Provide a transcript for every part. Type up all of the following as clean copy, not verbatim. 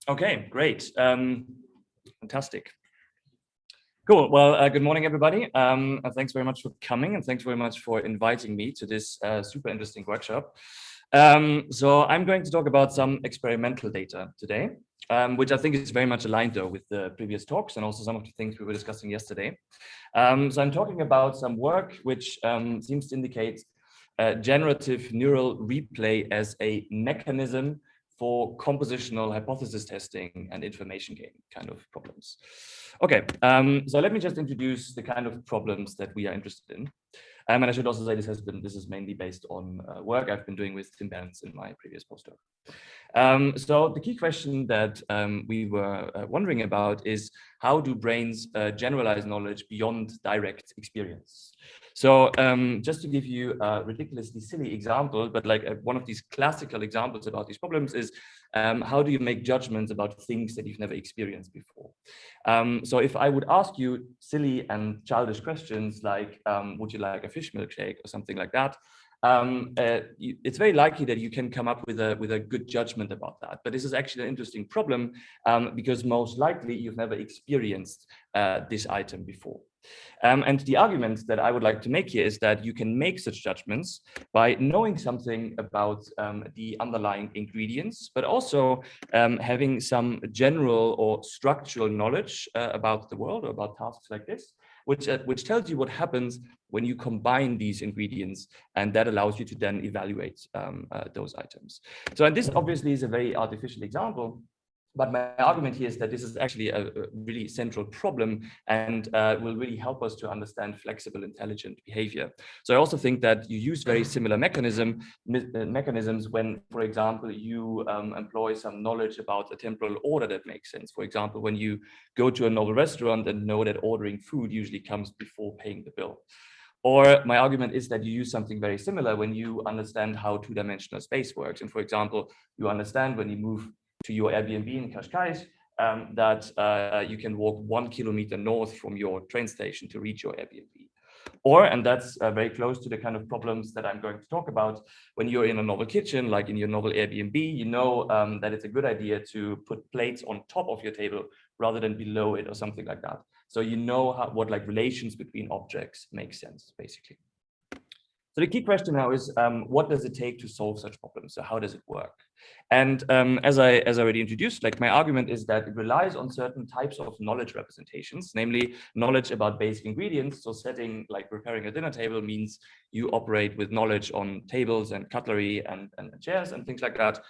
Okay, great. Fantastic. Cool. Well, good morning, everybody. Thanks very much for coming, and thanks very much for inviting me to this super interesting workshop. So I'm going to talk about some experimental data today, which I think is very much aligned though with the previous talks and also some of the things we were discussing yesterday. So I'm talking about some work which seems to indicate generative neural replay as a mechanism for compositional hypothesis testing and information gain kind of problems. Okay, so let me just introduce the kind of problems that we are interested in. And I should also say this is mainly based on work I've been doing with Tim Benz in my previous postdoc. So the key question that we were wondering about is, how do brains generalize knowledge beyond direct experience? So just to give you a ridiculously silly example, but like one of these classical examples about these problems is, how do you make judgments about things that you've never experienced before? So if I would ask you silly and childish questions like, would you like a fish milkshake or something like that? It's very likely that you can come up with a good judgment about that. But this is actually an interesting problem because most likely you've never experienced this item before. And the argument that I would like to make here is that you can make such judgments by knowing something about the underlying ingredients, but also having some general or structural knowledge about the world or about tasks like this, which tells you what happens when you combine these ingredients, and that allows you to then evaluate those items. So, and this obviously is a very artificial example, but my argument here is that this is actually a really central problem and will really help us to understand flexible, intelligent behavior. So I also think that you use very similar mechanisms when, for example, you employ some knowledge about a temporal order that makes sense. For example, when you go to a novel restaurant and know that ordering food usually comes before paying the bill. Or my argument is that you use something very similar when you understand how two-dimensional space works. And for example, you understand when you move to your Airbnb in Cascais, that you can walk 1 kilometer north from your train station to reach your Airbnb. Or, and that's very close to the kind of problems that I'm going to talk about, when you're in a novel kitchen, like in your novel Airbnb, you know that it's a good idea to put plates on top of your table rather than below it or something like that. So you know what like relations between objects make sense, basically. So the key question now is, what does it take to solve such problems? So how does it work? And as I already introduced, like my argument is that it relies on certain types of knowledge representations, namely knowledge about basic ingredients. So setting, like preparing a dinner table, means you operate with knowledge on tables and cutlery and chairs and things like that.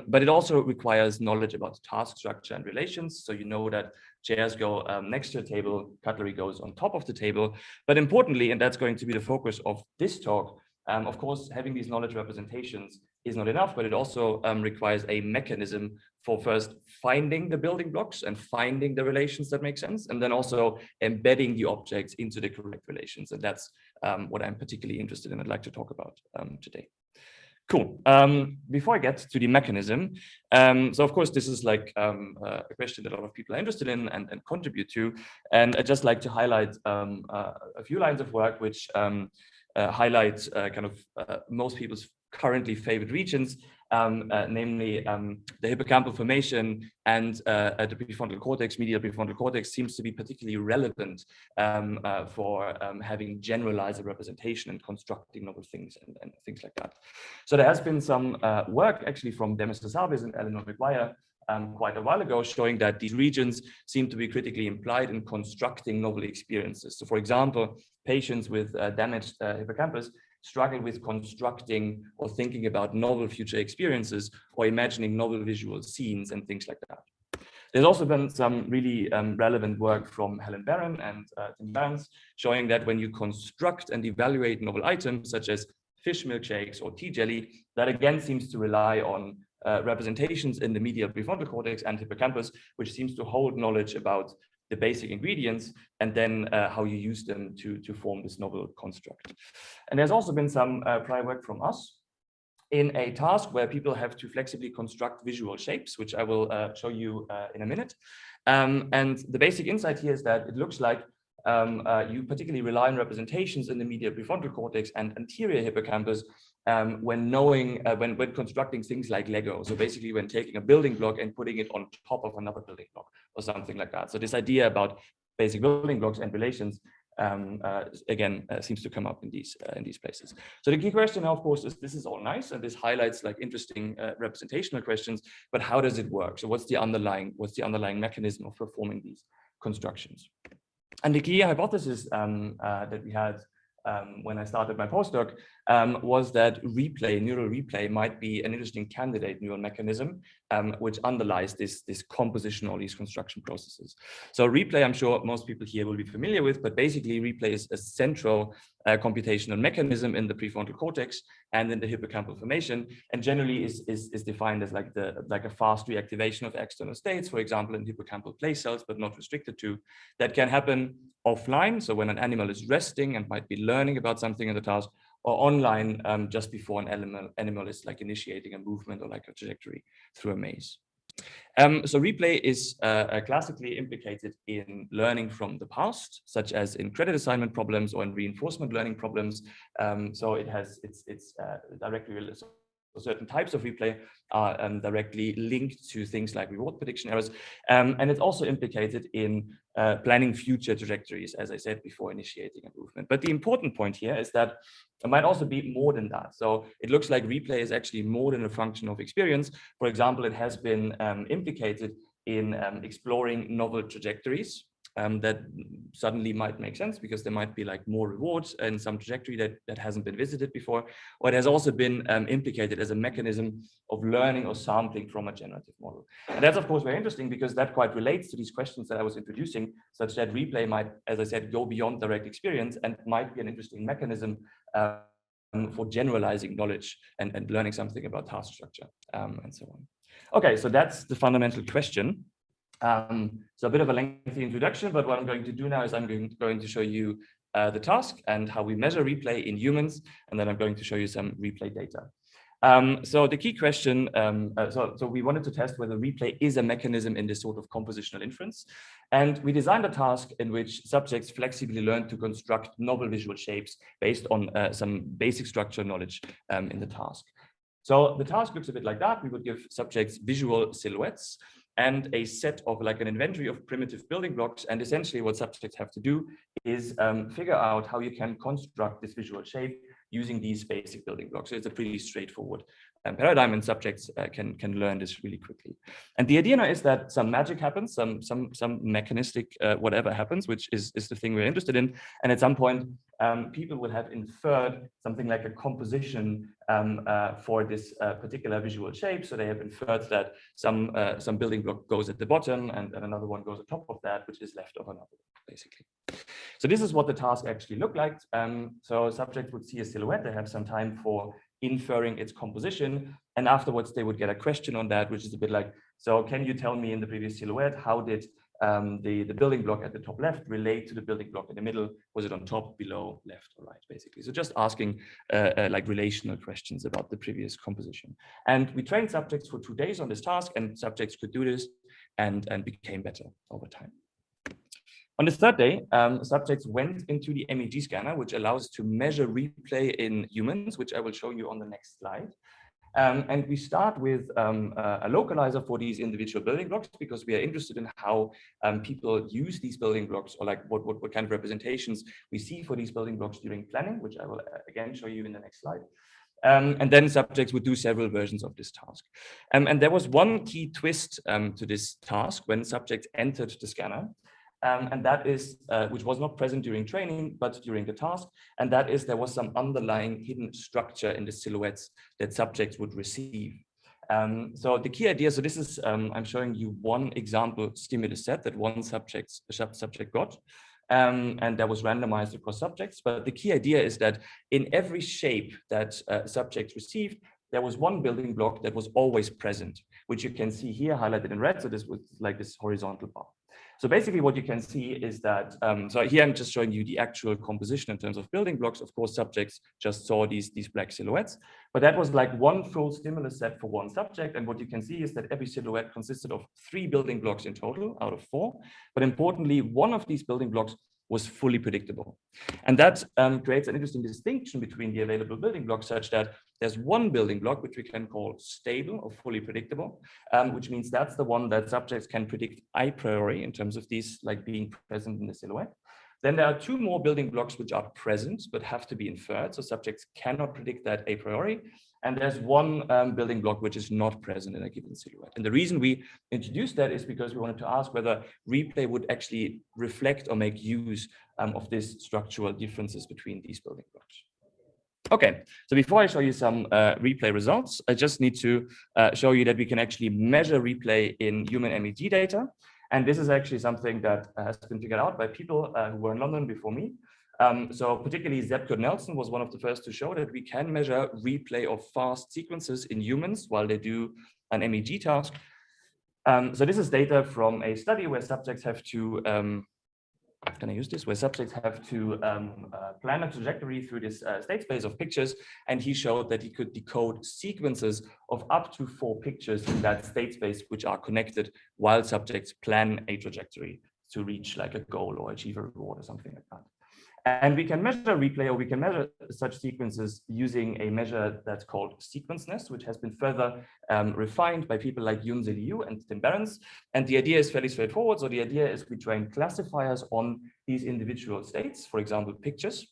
But it also requires knowledge about task structure and relations. So you know that chairs go next to a table, cutlery goes on top of the table. But importantly, and that's going to be the focus of this talk, of course, having these knowledge representations is not enough, but it also requires a mechanism for first finding the building blocks and finding the relations that make sense, and then also embedding the objects into the correct relations. And that's what I'm particularly interested in. I'd like to talk about today. Cool. Before I get to the mechanism, so of course this is like a question that a lot of people are interested in and contribute to, and I'd just like to highlight a few lines of work which highlight kind of most people's currently favored regions, namely the hippocampal formation and the prefrontal cortex. Medial prefrontal cortex seems to be particularly relevant for having generalized representation and constructing novel things and things like that. So there has been some work actually from Demis Hassabis and Eleanor McGuire quite a while ago, showing that these regions seem to be critically implied in constructing novel experiences. So for example, patients with damaged hippocampus struggle with constructing or thinking about novel future experiences or imagining novel visual scenes and things like that. There's also been some really relevant work from Helen Barron and Tim Benz showing that when you construct and evaluate novel items such as fish milkshakes or tea jelly, that again seems to rely on representations in the medial prefrontal cortex and hippocampus, which seems to hold knowledge about the basic ingredients and then how you use them to form this novel construct. And there's also been some prior work from us in a task where people have to flexibly construct visual shapes, which I will show you in a minute. And the basic insight here is that it looks like you particularly rely on representations in the medial prefrontal cortex and anterior hippocampus when knowing, when constructing things like Lego. So basically when taking a building block and putting it on top of another building block or something like that. So this idea about basic building blocks and relations again seems to come up in these places. So the key question now, of course, is this is all nice and this highlights like interesting representational questions, but how does it work? So what's the underlying mechanism of performing these constructions? And the key hypothesis that we had when I started my postdoc was that neural replay might be an interesting candidate neural mechanism which underlies this composition or these construction processes. So replay, I'm sure most people here will be familiar with, but basically replay is a central computational mechanism in the prefrontal cortex and in the hippocampal formation, and generally is defined as like a fast reactivation of external states, for example, in hippocampal place cells, but not restricted to. That can happen offline, so when an animal is resting and might be learning about something in the task, or online just before an animal is like initiating a movement or like a trajectory through a maze. So replay is classically implicated in learning from the past, such as in credit assignment problems or in reinforcement learning problems. So it's directly related. Certain types of replay are directly linked to things like reward prediction errors. And it's also implicated in planning future trajectories, as I said before, initiating a movement. But the important point here is that it might also be more than that. So it looks like replay is actually more than a function of experience. For example, it has been implicated in exploring novel trajectories that suddenly might make sense because there might be like more rewards in some trajectory that hasn't been visited before. Or it has also been implicated as a mechanism of learning or sampling from a generative model. And that's of course very interesting because that quite relates to these questions that I was introducing, such that replay might, as I said, go beyond direct experience and might be an interesting mechanism for generalizing knowledge and learning something about task structure and so on. Okay, so that's the fundamental question. So a bit of a lengthy introduction, but what I'm going to do now is I'm going to show you the task and how we measure replay in humans, and then I'm going to show you some replay data. So the key question, so we wanted to test whether replay is a mechanism in this sort of compositional inference. And we designed a task in which subjects flexibly learn to construct novel visual shapes based on some basic structure knowledge in the task. So the task looks a bit like that. We would give subjects visual silhouettes and a set of like an inventory of primitive building blocks. And essentially what subjects have to do is figure out how you can construct this visual shape using these basic building blocks. So it's a pretty straightforward paradigm, and subjects can learn this really quickly. And the idea now is that some magic happens, some mechanistic whatever happens, which is the thing we're interested in. And at some point, people will have inferred something like a composition for this particular visual shape. So they have inferred that some building block goes at the bottom and another one goes on top of that, which is left of another, basically. So this is what the task actually looked like. So subjects would see a silhouette. They have some time for inferring its composition. And afterwards, they would get a question on that, which is a bit like, so can you tell me in the previous silhouette, how did the building block at the top left relate to the building block in the middle? Was it on top, below, left, or right, basically? So just asking like relational questions about the previous composition. And we trained subjects for 2 days on this task, and subjects could do this and became better over time. On the third day, subjects went into the MEG scanner, which allows us to measure replay in humans, which I will show you on the next slide. And we start with a localizer for these individual building blocks because we are interested in how people use these building blocks, or like what kind of representations we see for these building blocks during planning, which I will again show you in the next slide. And then subjects would do several versions of this task. And there was one key twist to this task when subjects entered the scanner. And that is, which was not present during training, but during the task. And that is, there was some underlying hidden structure in the silhouettes that subjects would receive. So the key idea, so this is, I'm showing you one example stimulus set that one subject got. And that was randomized across subjects. But the key idea is that in every shape that subjects received, there was one building block that was always present, which you can see here highlighted in red. So this was like this horizontal bar. So basically what you can see is that, so here I'm just showing you the actual composition in terms of building blocks. Of course, subjects just saw these black silhouettes, but that was like one full stimulus set for one subject. And what you can see is that every silhouette consisted of 3 building blocks in total out of 4. But importantly, one of these building blocks was fully predictable. And that creates an interesting distinction between the available building blocks, such that there's one building block which we can call stable or fully predictable, which means that's the one that subjects can predict a priori in terms of these like being present in the silhouette. Then there are two more building blocks which are present but have to be inferred, so subjects cannot predict that a priori. And there's one building block which is not present in a given silhouette. And the reason we introduced that is because we wanted to ask whether replay would actually reflect or make use of these structural differences between these building blocks. Okay, so before I show you some replay results, I just need to show you that we can actually measure replay in human MEG data. And this is actually something that has been figured out by people who were in London before me. So particularly Zepko Nelson was one of the first to show that we can measure replay of fast sequences in humans while they do an MEG task. So this is data from a study where subjects have to, can I use this? Where subjects have to plan a trajectory through this state space of pictures. And he showed that he could decode sequences of up to 4 pictures in that state space, which are connected while subjects plan a trajectory to reach like a goal or achieve a reward or something like that. And we can measure replay, or we can measure such sequences using a measure that's called sequenceness, which has been further refined by people like Yunze Liu and Tim Behrens. And the idea is fairly straightforward. So the idea is we train classifiers on these individual states, for example, pictures.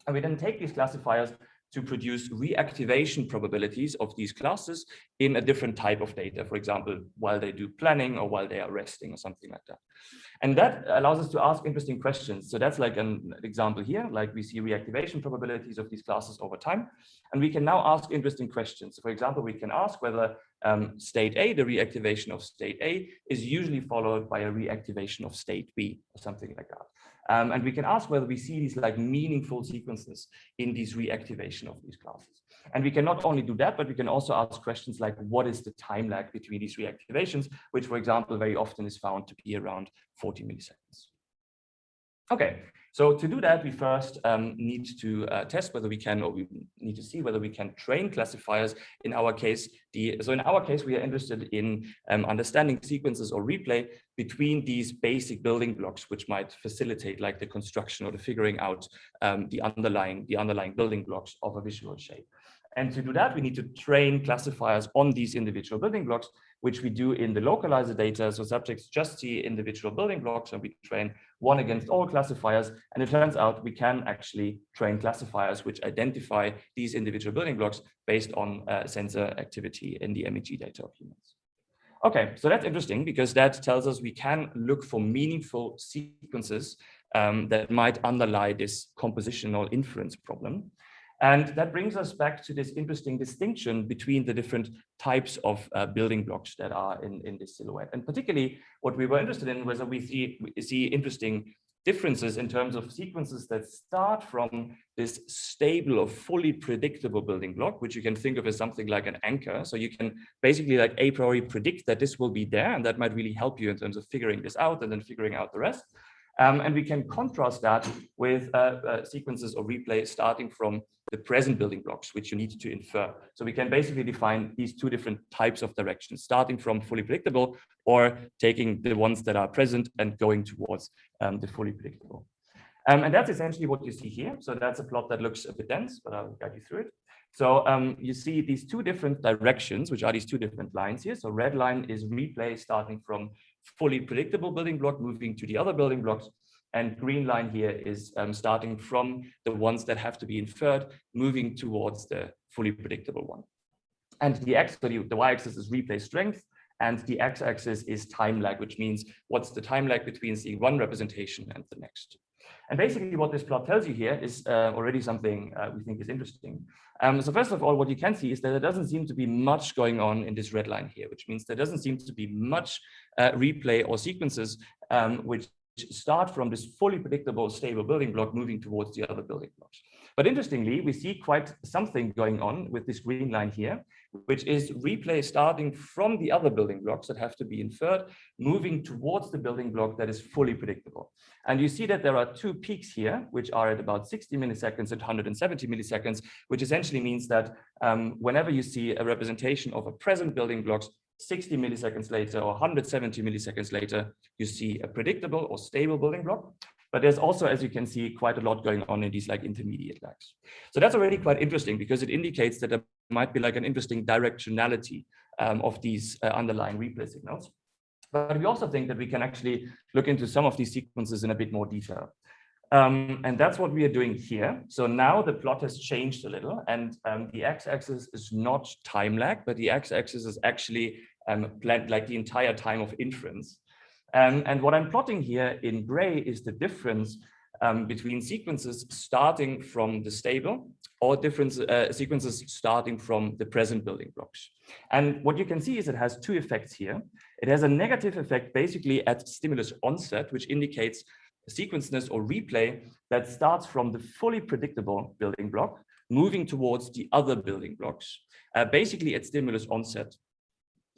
And we then take these classifiers to produce reactivation probabilities of these classes in a different type of data, for example, while they do planning or while they are resting or something like that. And that allows us to ask interesting questions. So that's like an example here, like we see reactivation probabilities of these classes over time. And we can now ask interesting questions. So for example, we can ask whether state A, the reactivation of state A, is usually followed by a reactivation of state B or something like that. And we can ask whether we see these like meaningful sequences in these reactivation of these classes. And we can not only do that, but we can also ask questions like, what is the time lag between these reactivations, which, for example, very often is found to be around 40 milliseconds. Okay, so to do that, we first need to test whether we can, or we need to see whether we can train classifiers. In our case, we are interested in understanding sequences or replay between these basic building blocks, which might facilitate like the construction or the figuring out the underlying building blocks of a visual shape. And to do that, we need to train classifiers on these individual building blocks, which we do in the localizer data. So subjects just see individual building blocks, and we train one against all classifiers. And it turns out we can actually train classifiers which identify these individual building blocks based on sensor activity in the MEG data of humans. Okay, so that's interesting because that tells us we can look for meaningful sequences that might underlie this compositional inference problem. And that brings us back to this interesting distinction between the different types of building blocks that are in this silhouette. And particularly what we were interested in was that we see interesting differences in terms of sequences that start from this stable or fully predictable building block, which you can think of as something like an anchor. So you can basically like a priori predict that this will be there, and that might really help you in terms of figuring this out and then figuring out the rest. And we can contrast that with sequences or replay starting from the present building blocks, which you need to infer. So we can basically define these two different types of directions, starting from fully predictable or taking the ones that are present and going towards the fully predictable. And that's essentially what you see here. So that's a plot that looks a bit dense, but I'll guide you through it. So you see these two different directions, which are these two different lines here. So red line is replay starting from fully predictable building block, moving to the other building blocks. And green line here is starting from the ones that have to be inferred, moving towards the fully predictable one. And the y-axis is replay strength, and the x-axis is time lag, which means what's the time lag between seeing one representation and the next. And basically what this plot tells you here is already something we think is interesting. So first of all, what you can see is that there doesn't seem to be much going on in this red line here, which means there doesn't seem to be much replay or sequences which start from this fully predictable stable building block moving towards the other building blocks. But interestingly, we see quite something going on with this green line here, which is replay starting from the other building blocks that have to be inferred, moving towards the building block that is fully predictable. And you see that there are two peaks here, which are at about 60 milliseconds and 170 milliseconds, which essentially means that whenever you see a representation of a present building blocks, 60 milliseconds later or 170 milliseconds later, you see a predictable or stable building block. But there's also, as you can see, quite a lot going on in these like intermediate lags. So that's already quite interesting because it indicates that there might be like an interesting directionality of these underlying replay signals. But we also think that we can actually look into some of these sequences in a bit more detail. And that's what we are doing here. So now the plot has changed a little, and the x-axis is not time lag, but the x-axis is actually like the entire time of inference. And what I'm plotting here in gray is the difference between sequences starting from the stable or different sequences starting from the present building blocks. And what you can see is it has two effects here. It has a negative effect basically at stimulus onset, which indicates sequenceness or replay that starts from the fully predictable building block, moving towards the other building blocks, basically at stimulus onset.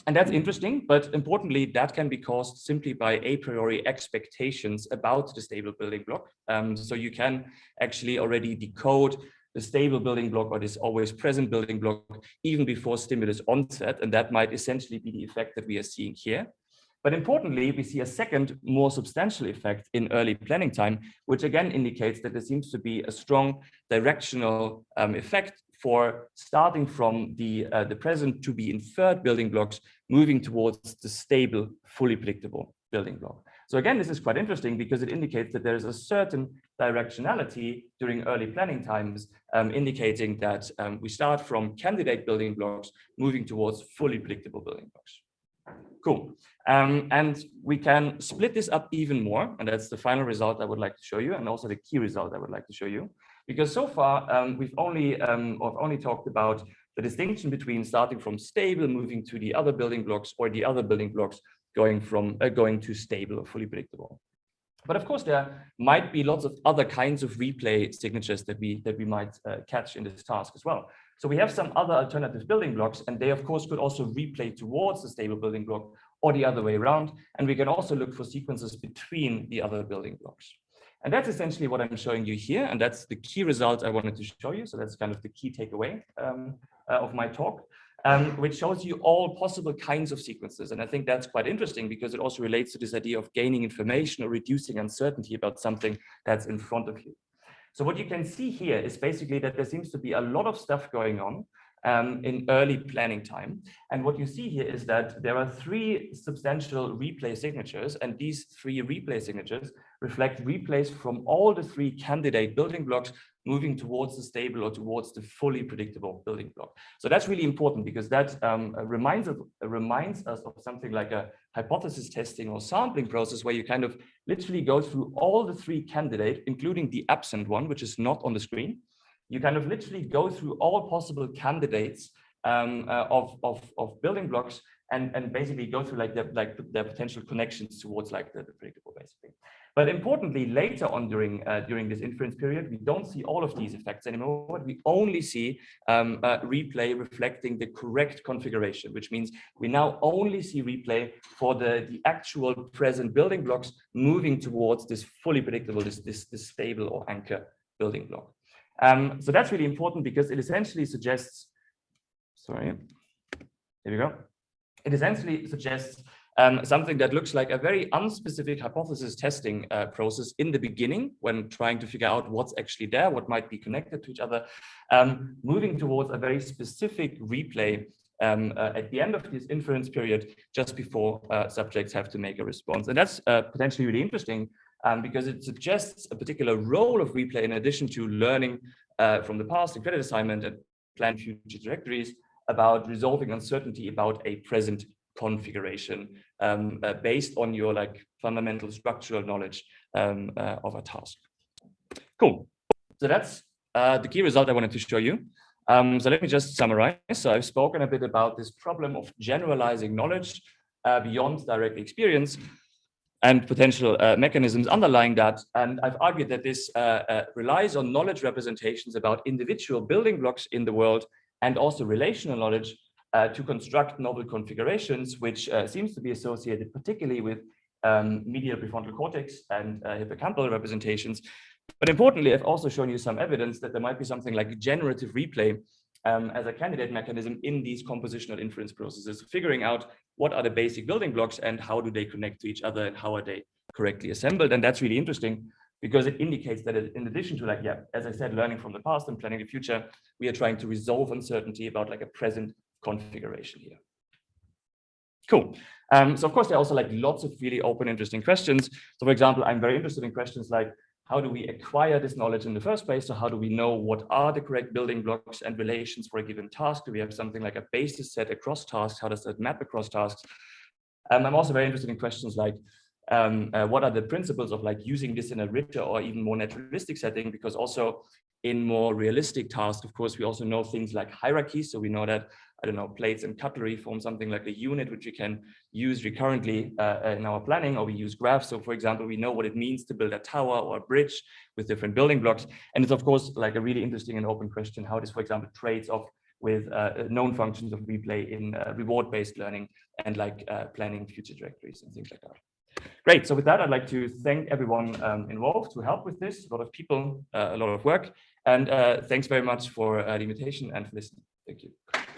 And that's interesting, but importantly, that can be caused simply by a priori expectations about the stable building block. So you can actually already decode the stable building block or this always present building block even before stimulus onset, and that might essentially be the effect that we are seeing here. But importantly, we see a second, more substantial effect in early planning time, which again indicates that there seems to be a strong directional effect for starting from the present to be inferred building blocks, moving towards the stable, fully predictable building block. So again, this is quite interesting because it indicates that there is a certain directionality during early planning times, indicating that we start from candidate building blocks, moving towards fully predictable building blocks. Cool. And we can split this up even more. And that's the final result I would like to show you, and also the key result I would like to show you. Because so far, we've only talked about the distinction between starting from stable, moving to the other building blocks, or the other building blocks going to stable or fully predictable. But of course, there might be lots of other kinds of replay signatures that we might catch in this task as well. So we have some other alternative building blocks, and they of course could also replay towards the stable building block or the other way around. And we can also look for sequences between the other building blocks. And that's essentially what I'm showing you here. And that's the key result I wanted to show you. So that's kind of the key takeaway of my talk, which shows you all possible kinds of sequences. And I think that's quite interesting because it also relates to this idea of gaining information or reducing uncertainty about something that's in front of you. So what you can see here is basically that there seems to be a lot of stuff going on in early planning time. And what you see here is that there are three substantial replay signatures, and these three replay signatures reflect replays from all the three candidate building blocks moving towards the stable or towards the fully predictable building block. So that's really important because that reminds us of something like a hypothesis testing or sampling process where you kind of literally go through all the three candidates, including the absent one, which is not on the screen. You kind of literally go through all possible candidates of building blocks and basically go through like their potential connections towards like the predictable, basically. But importantly, later on during this inference period, we don't see all of these effects anymore. We only see replay reflecting the correct configuration, which means we now only see replay for the actual present building blocks moving towards this fully predictable, this stable or anchor building block. So that's really important because it essentially suggests, here we go. It essentially suggests something that looks like a very unspecific hypothesis testing process in the beginning when trying to figure out what's actually there, what might be connected to each other, moving towards a very specific replay at the end of this inference period, just before subjects have to make a response. And that's potentially really interesting because it suggests a particular role of replay in addition to learning from the past and credit assignment and plan future trajectories about resolving uncertainty about a present configuration based on your like fundamental structural knowledge of a task. Cool. So that's the key result I wanted to show you. So let me just summarize. So I've spoken a bit about this problem of generalizing knowledge beyond direct experience and potential mechanisms underlying that. And I've argued that this relies on knowledge representations about individual building blocks in the world and also relational knowledge to construct novel configurations, which seems to be associated particularly with medial prefrontal cortex and hippocampal representations. But importantly, I've also shown you some evidence that there might be something like generative replay as a candidate mechanism in these compositional inference processes, figuring out what are the basic building blocks and how do they connect to each other and how are they correctly assembled. And that's really interesting because it indicates that in addition to like, yeah, as I said, learning from the past and planning the future, we are trying to resolve uncertainty about like a present configuration here. Cool. So of course, there are also like lots of really open, interesting questions. So for example, I'm very interested in questions like, how do we acquire this knowledge in the first place? So how do we know what are the correct building blocks and relations for a given task? Do we have something like a basis set across tasks? How does that map across tasks? I'm also very interested in questions like, what are the principles of like using this in a richer or even more naturalistic setting? Because also in more realistic tasks, of course, we also know things like hierarchies. So we know that, I don't know, plates and cutlery form something like a unit, which we can use recurrently in our planning, or we use graphs. So for example, we know what it means to build a tower or a bridge with different building blocks. And it's of course like a really interesting and open question, how this, for example, trades off with known functions of replay in reward-based learning and like planning future directories and things like that. Great. So with that, I'd like to thank everyone involved to help with this. A lot of people, a lot of work. And thanks very much for the invitation and for listening. Thank you.